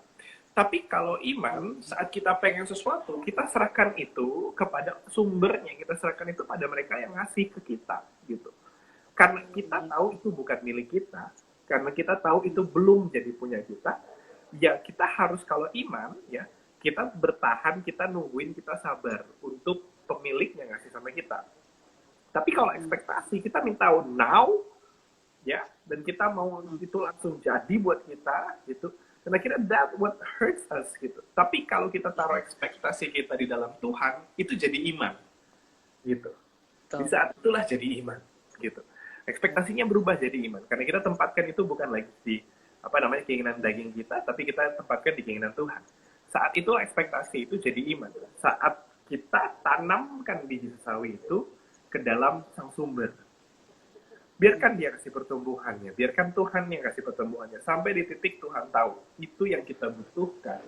Tapi kalau iman, saat kita pengen sesuatu, kita serahkan itu kepada sumbernya, kita serahkan itu pada mereka yang ngasih ke kita gitu. Karena kita tahu itu bukan milik kita, karena kita tahu itu belum jadi punya kita, ya kita harus, kalau iman ya, kita bertahan, kita nungguin, kita sabar untuk pemiliknya ngasih sama kita. Tapi kalau ekspektasi, kita minta now, ya, dan kita mau itu langsung jadi buat kita, gitu. Karena kira that what hurts us, gitu. Tapi kalau kita taruh ekspektasi kita di dalam Tuhan, itu jadi iman, gitu. Di saat itulah jadi iman, gitu. Ekspektasinya berubah jadi iman, karena kita tempatkan itu bukan lagi di keinginan daging kita, tapi kita tempatkan di keinginan Tuhan. Saat itu ekspektasi itu jadi iman. Saat kita tanamkan biji sawi itu ke dalam sang sumber. Biarkan dia kasih pertumbuhannya, biarkan Tuhan yang kasih pertumbuhannya. Sampai di titik Tuhan tahu, itu yang kita butuhkan.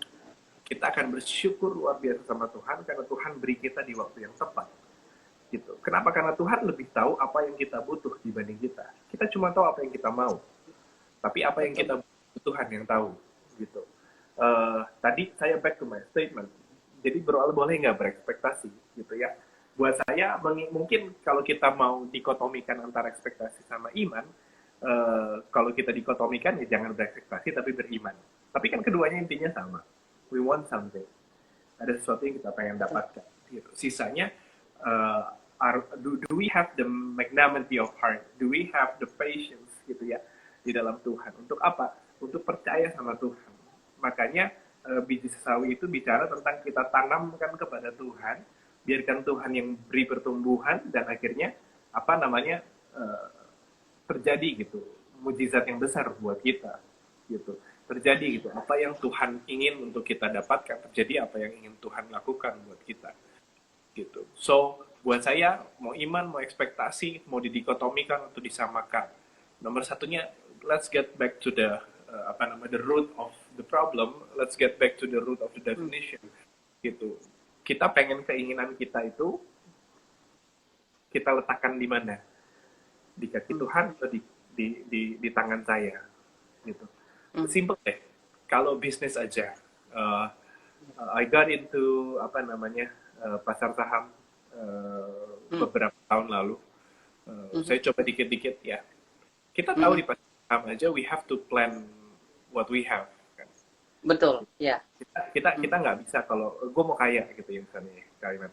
Kita akan bersyukur luar biasa sama Tuhan, karena Tuhan beri kita di waktu yang tepat. Gitu. Kenapa? Karena Tuhan lebih tahu apa yang kita butuh dibanding kita. Kita cuma tahu apa yang kita mau. Tapi apa yang kita butuh, Tuhan yang tahu. Gitu. Tadi saya back to my statement. Jadi boleh nggak berekspektasi, gitu ya. Buat saya, mungkin kalau kita mau dikotomikan antara ekspektasi sama iman, kalau kita dikotomikan ya jangan berekspektasi tapi beriman. Tapi kan keduanya intinya sama. We want something. Ada sesuatu yang kita pengen dapatkan. Gitu. Sisanya, do we have the magnanimity of heart? Do we have the patience gitu ya di dalam Tuhan? Untuk apa? Untuk percaya sama Tuhan. Makanya biji sesawi itu bicara tentang kita tanamkan kepada Tuhan, biarkan Tuhan yang beri pertumbuhan dan akhirnya apa namanya terjadi gitu, mujizat yang besar buat kita gitu. Terjadi gitu, apa yang Tuhan ingin untuk kita dapatkan, terjadi apa yang ingin Tuhan lakukan buat kita gitu. So buat saya mau iman, mau ekspektasi, mau didikotomikan atau disamakan, nomor satunya let's get back to the the root of the problem, let's get back to the root of the definition gitu. Kita pengen keinginan kita itu kita letakkan di mana, di kaki Tuhan atau di tangan saya gitu. Simple deh. Kalau bisnis aja, I got into pasar saham beberapa tahun lalu. Saya coba dikit-dikit ya. Kita tahu di pasar saham aja we have to plan what we have. Kan? Betul, ya. Kita nggak bisa kalau gue mau kaya gitu ya misalnya kalimat.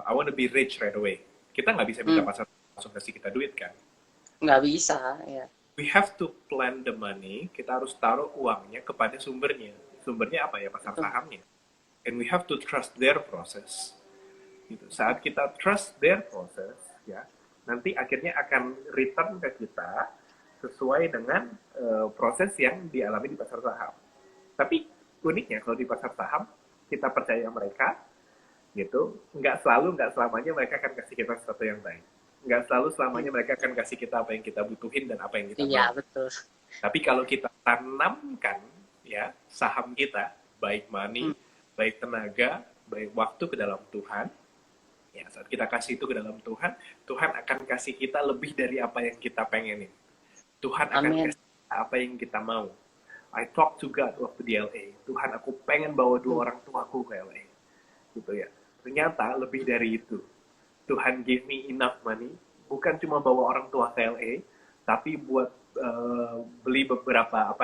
I want to be rich right away. Kita nggak bisa minta pasar langsung kasih kita duit kan? Nggak bisa, ya. We have to plan the money. Kita harus taruh uangnya kepada sumbernya. Sumbernya apa ya? Pasar sahamnya. And we have to trust their process. Gitu. Saat kita trust their process, ya, nanti akhirnya akan return ke kita sesuai dengan proses yang dialami di pasar saham. Tapi uniknya kalau di pasar saham kita percaya mereka, gitu, nggak selamanya mereka akan kasih kita sesuatu yang baik. Nggak selalu selamanya mereka akan kasih kita apa yang kita butuhin dan apa yang kita mau. Iya, betul. Tapi kalau kita tanamkan ya saham kita, baik money, baik tenaga, baik waktu ke dalam Tuhan, ya saat kita kasih itu ke dalam Tuhan, Tuhan akan kasih kita lebih dari apa yang kita pengenin. Tuhan akan kasih apa yang kita mau. I talk to God waktu di LA. Tuhan, aku pengen bawa 2 orang tuaku ke LA. Gitu ya. Ternyata lebih dari itu. Tuhan give me enough money, bukan cuma bawa orang tua ke LA, tapi buat beli beberapa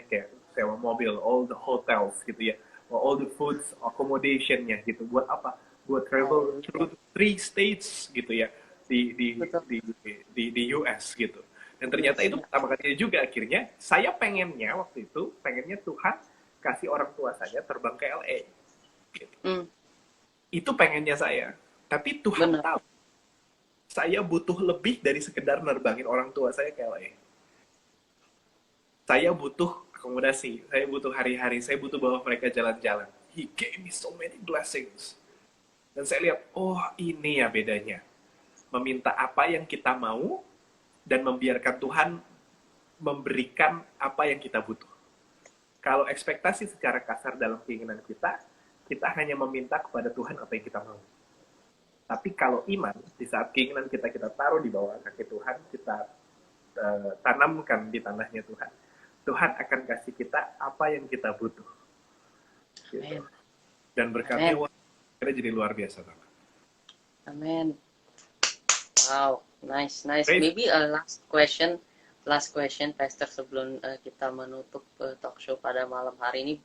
kayak sewa mobil, all the hotels gitu ya, all the foods, accommodationnya gitu. Buat apa? Buat travel through 3 states gitu ya di US gitu. Dan ternyata itu pertama kalinya juga akhirnya saya pengennya Tuhan kasih orang tua saya terbang ke LA. Gitu. Itu pengennya saya. Tapi Tuhan tahu, saya butuh lebih dari sekedar nerbangin orang tua saya ke LA. Saya butuh akomodasi, saya butuh hari-hari, saya butuh bawa mereka jalan-jalan. He gave me so many blessings. Dan saya lihat, oh ini ya bedanya. Meminta apa yang kita mau, dan membiarkan Tuhan memberikan apa yang kita butuh. Kalau ekspektasi secara kasar dalam keinginan kita hanya meminta kepada Tuhan apa yang kita mau. Tapi kalau iman, di saat keinginan kita taruh di bawah kaki Tuhan, kita tanamkan di tanahnya Tuhan, Tuhan akan kasih kita apa yang kita butuh. Gitu. Dan berkatnya jadi luar biasa. Amin. Wow, nice. Maybe a last question, Pastor, sebelum kita menutup talk show pada malam hari ini.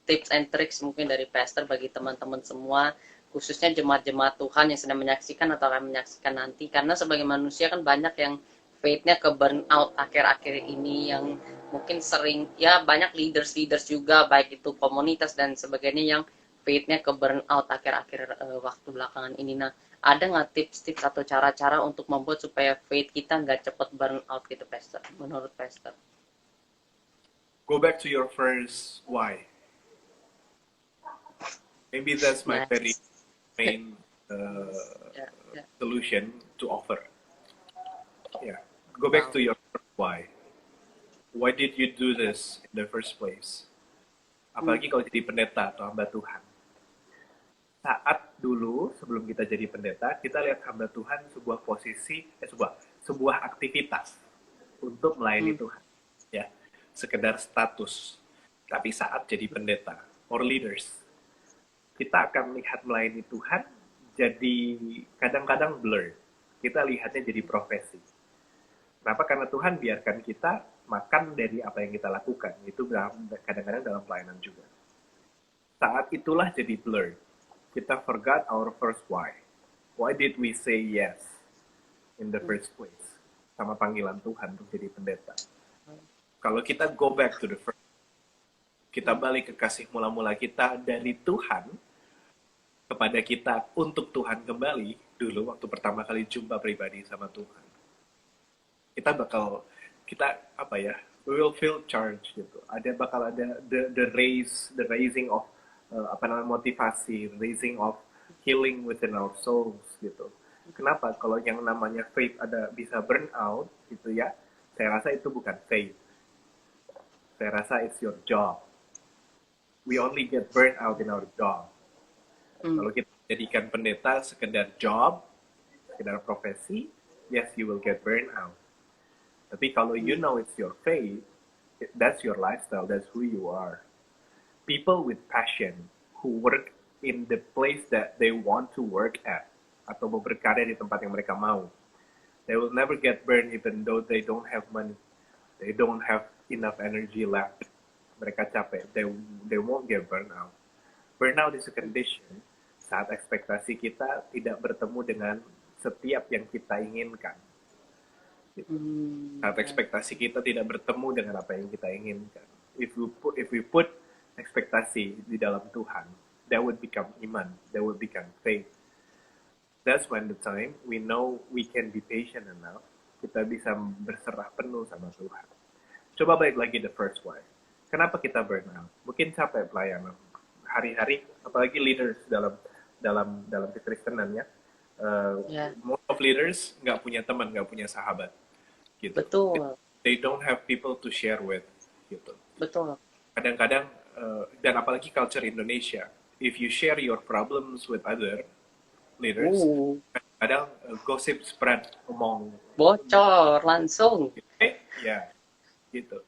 Tips and tricks mungkin dari Pastor bagi teman-teman semua, khususnya jemaat-jemaat Tuhan yang sedang menyaksikan atau akan menyaksikan nanti, karena sebagai manusia kan banyak yang faith-nya ke burnout akhir-akhir ini, yang mungkin sering ya banyak leaders juga baik itu komunitas dan sebagainya yang faith-nya ke burnout akhir-akhir waktu belakangan ini. Nah, ada nggak tips-tips atau cara-cara untuk membuat supaya faith kita nggak cepet burnout gitu, Pastor, menurut Pastor? Go back to your first why. Maybe that's my very main solution to offer. Yeah, go back to your why. Why did you do this in the first place? Apalagi kalau jadi pendeta atau hamba Tuhan. Saat dulu sebelum kita jadi pendeta, kita lihat hamba Tuhan sebuah posisi, sebuah aktivitas untuk melayani Tuhan, ya, sekedar status. Tapi saat jadi pendeta or leaders, kita akan melihat melayani Tuhan jadi kadang-kadang blur. Kita lihatnya jadi profesi. Kenapa? Karena Tuhan biarkan kita makan dari apa yang kita lakukan. Itu kadang-kadang dalam pelayanan juga. Saat itulah jadi blur. Kita forgot our first why. Why did we say yes in the first place? Sama panggilan Tuhan untuk jadi pendeta. Kalau kita go back to the first, kita balik ke kasih mula-mula kita dari Tuhan kepada kita untuk Tuhan kembali dulu waktu pertama kali jumpa pribadi sama Tuhan. Kita apa ya? We will feel charged gitu. Bakal ada the raising of motivasi, raising of healing within our souls gitu. Kenapa? Kalau yang namanya faith bisa burn out gitu ya, saya rasa itu bukan faith. Saya rasa it's your job. We only get burnt out in our job. Kalau kita jadikan pendeta sekedar job, sekedar profesi, yes, you will get burnt out. Tapi kalau you know it's your faith, that's your lifestyle, that's who you are. People with passion who work in the place that they want to work at, atau mau berkarya di tempat yang mereka mau, they will never get burned even though they don't have money, they don't have enough energy left. Mereka capek, they won't get burned out. Burnout is a condition saat ekspektasi kita tidak bertemu dengan setiap yang kita inginkan. Gitu. Saat ekspektasi kita tidak bertemu dengan apa yang kita inginkan. If we put ekspektasi di dalam Tuhan, that would become iman, that would become faith. That's when the time we know we can be patient enough, kita bisa berserah penuh sama Tuhan. Coba balik lagi the first why. Kenapa kita burn out? Mungkin capek pelayanan hari-hari, apalagi leaders dalam kekristenan ya. Most of leaders nggak punya teman, nggak punya sahabat. Gitu. Betul. They don't have people to share with. Gitu. Betul. Kadang-kadang dan apalagi culture Indonesia, if you share your problems with other leaders, kadang gossip spread among. Bocor langsung. Ya, gitu.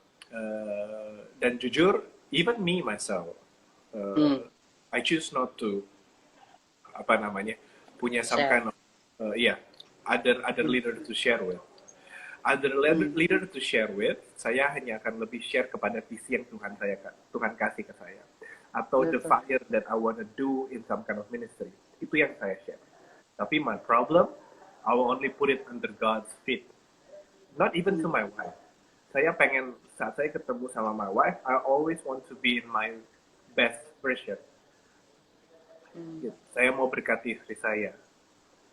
Dan jujur, even me myself, I choose not to punya some kind of other leader to share with. Other leader to share with, saya hanya akan lebih share kepada visi yang Tuhan kasih ke saya, atau the fire that I want to do in some kind of ministry. Itu yang saya share. Tapi my problem, I will only put it under God's feet. Not even to my wife. Saya pengen saat saya ketemu sama my wife, I always want to be in my best version. Saya mau berkati istri saya,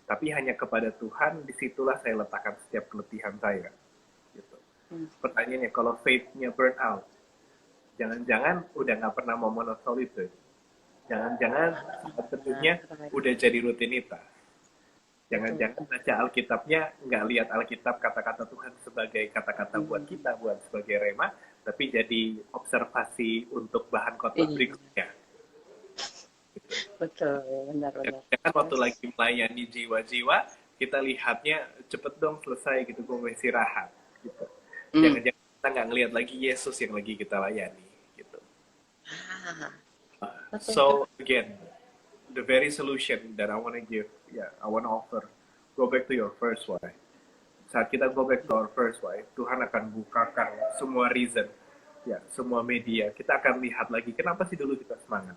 tapi hanya kepada Tuhan, disitulah saya letakkan setiap keletihan saya. Gitu. Pertanyaannya, kalau faith-nya burn out, jangan-jangan udah nggak pernah mau monosolitude, jangan-jangan tentunya udah jadi rutinitas, jangan-jangan baca Alkitabnya nggak lihat Alkitab kata-kata Tuhan sebagai kata-kata buat kita, buat sebagai rema, tapi jadi observasi untuk bahan khotbah berikutnya. Betul, benar-benar. Kan waktu lagi melayani jiwa-jiwa, kita lihatnya cepet dong selesai gitu, gue mau istirahat gitu. Jangan-jangan kita nggak ngelihat lagi Yesus yang lagi kita layani gitu. So again, the very solution that I want to give, I want to offer, go back to your first why. Saat kita go back to our first why, Tuhan akan bukakan semua reason, semua media. Kita akan lihat lagi kenapa sih dulu kita semangat.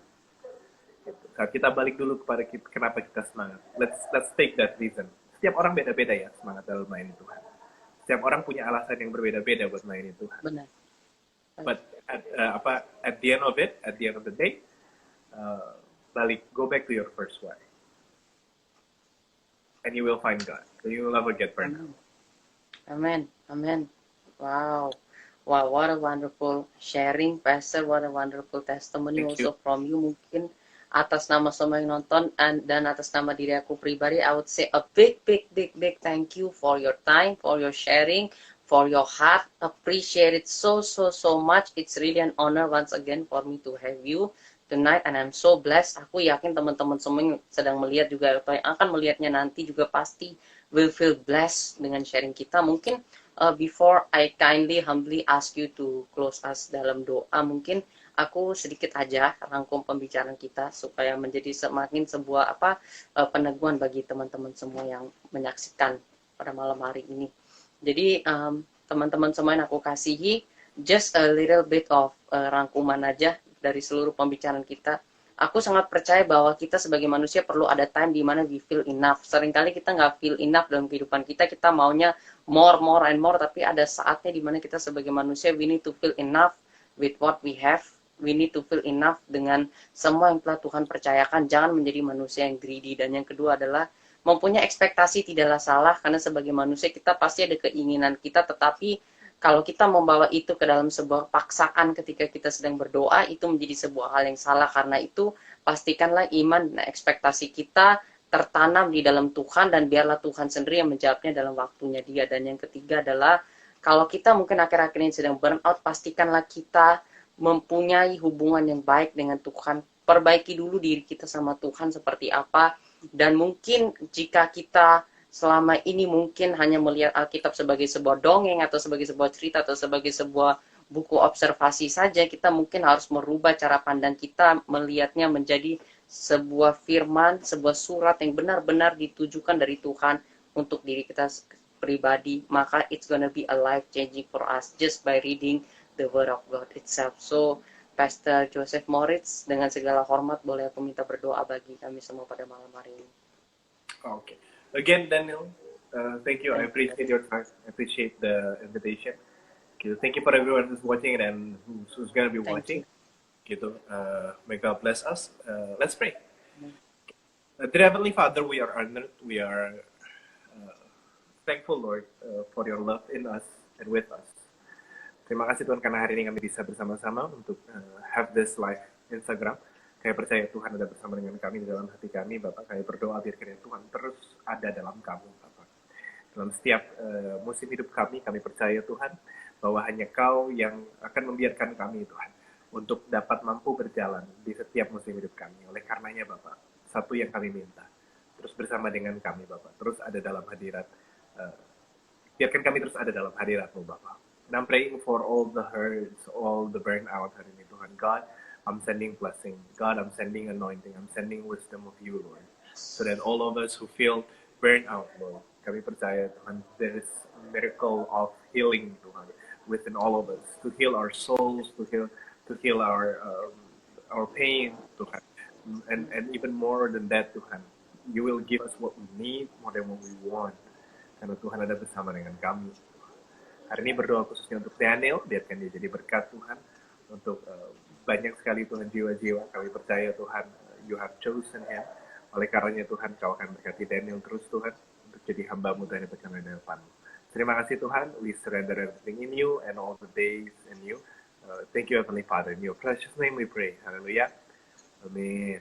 Saat kita balik dulu kepada kenapa kita semangat. Let's take that reason. Setiap orang beda-beda ya semangat dalam melayani Tuhan. Setiap orang punya alasan yang berbeda-beda buat melayani Tuhan. Benar. But at the end of the day, go back to your first why, and you will find God. So you will never get burned out. Amen. Amen. Wow. Wow, what a wonderful sharing, Pastor. What a wonderful testimony also from you. Mungkin atas nama semua yang nonton dan atas nama diri aku pribadi, I would say a big thank you for your time, for your sharing, for your heart. Appreciate it so much. It's really an honor once again for me to have you tonight, and I'm so blessed. Aku yakin teman-teman semua yang sedang melihat juga atau yang akan melihatnya nanti juga pasti will feel blessed dengan sharing kita. Mungkin before I humbly ask you to close us dalam doa, mungkin aku sedikit aja rangkum pembicaraan kita supaya menjadi semakin sebuah peneguhan bagi teman-teman semua yang menyaksikan pada malam hari ini. Jadi teman-teman semua yang aku kasihi, just a little bit of rangkuman aja dari seluruh pembicaraan kita. Aku sangat percaya bahwa kita sebagai manusia perlu ada time di mana we feel enough. Seringkali kita nggak feel enough dalam kehidupan kita, kita maunya more, more, and more, tapi ada saatnya di mana kita sebagai manusia, we need to feel enough with what we have. We need to feel enough dengan semua yang telah Tuhan percayakan. Jangan menjadi manusia yang greedy. Dan yang kedua adalah mempunyai ekspektasi tidaklah salah, karena sebagai manusia kita pasti ada keinginan kita, tetapi kalau kita membawa itu ke dalam sebuah paksaan ketika kita sedang berdoa, itu menjadi sebuah hal yang salah. Karena itu pastikanlah iman dan ekspektasi kita tertanam di dalam Tuhan, dan biarlah Tuhan sendiri yang menjawabnya dalam waktunya Dia. Dan yang ketiga adalah kalau kita mungkin akhir-akhir ini sedang burn out, pastikanlah kita mempunyai hubungan yang baik dengan Tuhan. Perbaiki dulu diri kita sama Tuhan seperti apa. Dan mungkin jika kita selama ini mungkin hanya melihat Alkitab sebagai sebuah dongeng atau sebagai sebuah cerita atau sebagai sebuah buku observasi saja, kita mungkin harus merubah cara pandang kita, melihatnya menjadi sebuah firman, sebuah surat yang benar-benar ditujukan dari Tuhan untuk diri kita pribadi. Maka it's gonna be a life changing for us just by reading the word of God itself. So Pastor Joseph Moritz, dengan segala hormat boleh aku minta berdoa bagi kami semua pada malam hari ini. Okay. Again, Daniel, thank you. I appreciate your time. I appreciate the invitation. Thank you for everyone who's watching and who's going to be watching. May God bless us. Let's pray. Dear Heavenly Father, we are honored. We are thankful, Lord, for your love in us and with us. Terima kasih Tuhan karena hari ini kami bisa bersama-sama untuk have this live Instagram. Kami percaya Tuhan ada bersama dengan kami di dalam hati kami, Bapak. Kami berdoa biar kiranya Tuhan terus ada dalam kami, Bapak. Dalam setiap musim hidup kami percaya Tuhan bahwa hanya Kau yang akan membiarkan kami, Tuhan, untuk dapat mampu berjalan di setiap musim hidup kami. Oleh karenanya, Bapak, satu yang kami minta, terus bersama dengan kami, Bapak, terus ada dalam hadirat. Biarkan kami terus ada dalam hadirat-Mu, Bapak. And I'm praying for all the hurts, all the burnout hari ini, Tuhan. God, I'm sending blessing. God, I'm sending anointing. I'm sending wisdom of you, Lord. So that all of us who feel burned out, Lord, kami percaya, Tuhan, there is a miracle of healing, Tuhan, within all of us. To heal our souls, to heal our pain, Tuhan. And even more than that, Tuhan, you will give us what we need more than what we want. Karena Tuhan ada bersama dengan kami. Hari ini berdoa khususnya untuk Daniel, biarkan dia jadi berkat, Tuhan, untuk banyak sekali Tuhan jiwa-jiwa. Kami percaya Tuhan, you have chosen him. Oleh karenanya Tuhan, Kau akan berkati Daniel terus, Tuhan, untuk jadi hamba-Mu dan berjalan di depan-Mu. Terima kasih Tuhan, we surrender everything in you and all the days in you. Thank you Heavenly Father, in your precious name we pray. Hallelujah. Amin.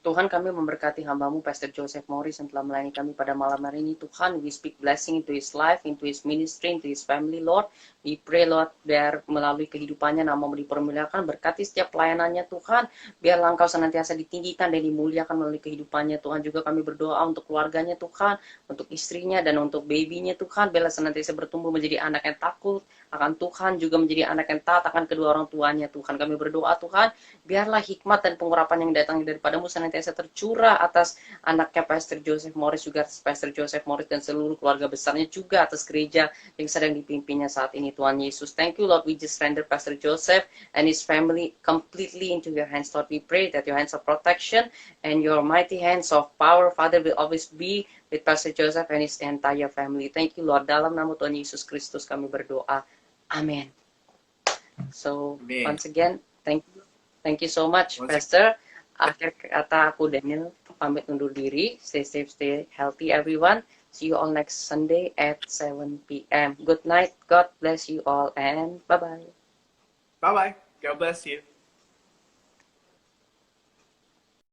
Tuhan, kami memberkati hamba-Mu Pastor Joseph Morris yang telah melayani kami pada malam hari ini. Tuhan, we speak blessing into his life, into his ministry, into his family, Lord. We pray, Lord, biar melalui kehidupannya nama-Mu dipermuliakan. Berkati setiap pelayanannya, Tuhan. Biarlah Engkau senantiasa ditinggikan dan dimuliakan melalui kehidupannya, Tuhan. Juga kami berdoa untuk keluarganya, Tuhan, untuk istrinya dan untuk babynya, Tuhan. Biarlah senantiasa bertumbuh menjadi anak yang takut akan Tuhan, juga menjadi anak yang taat akan kedua orang tuanya, Tuhan. Kami berdoa, Tuhan, biarlah hikmat dan pengurapan yang datang daripada-Mu senantiasa tercurah atas anaknya Pastor Joseph Morris, juga atas Pastor Joseph Morris dan seluruh keluarga besarnya, juga atas gereja yang sedang dipimpinnya saat ini, Tuhan Yesus. Thank you, Lord. We just render Pastor Joseph and his family completely into your hands, Lord. We pray that your hands of protection and your mighty hands of power, Father, will always be with Pastor Joseph and his entire family. Thank you, Lord. Dalam nama Tuhan Yesus Kristus kami berdoa. Amen. So, once again, thank you so much, Pastor. Akhir kata aku, Daniel, pamit undur diri. Stay safe, stay healthy, everyone. See you all next Sunday at 7 p.m. Good night. God bless you all, and bye-bye. Bye-bye. God bless you.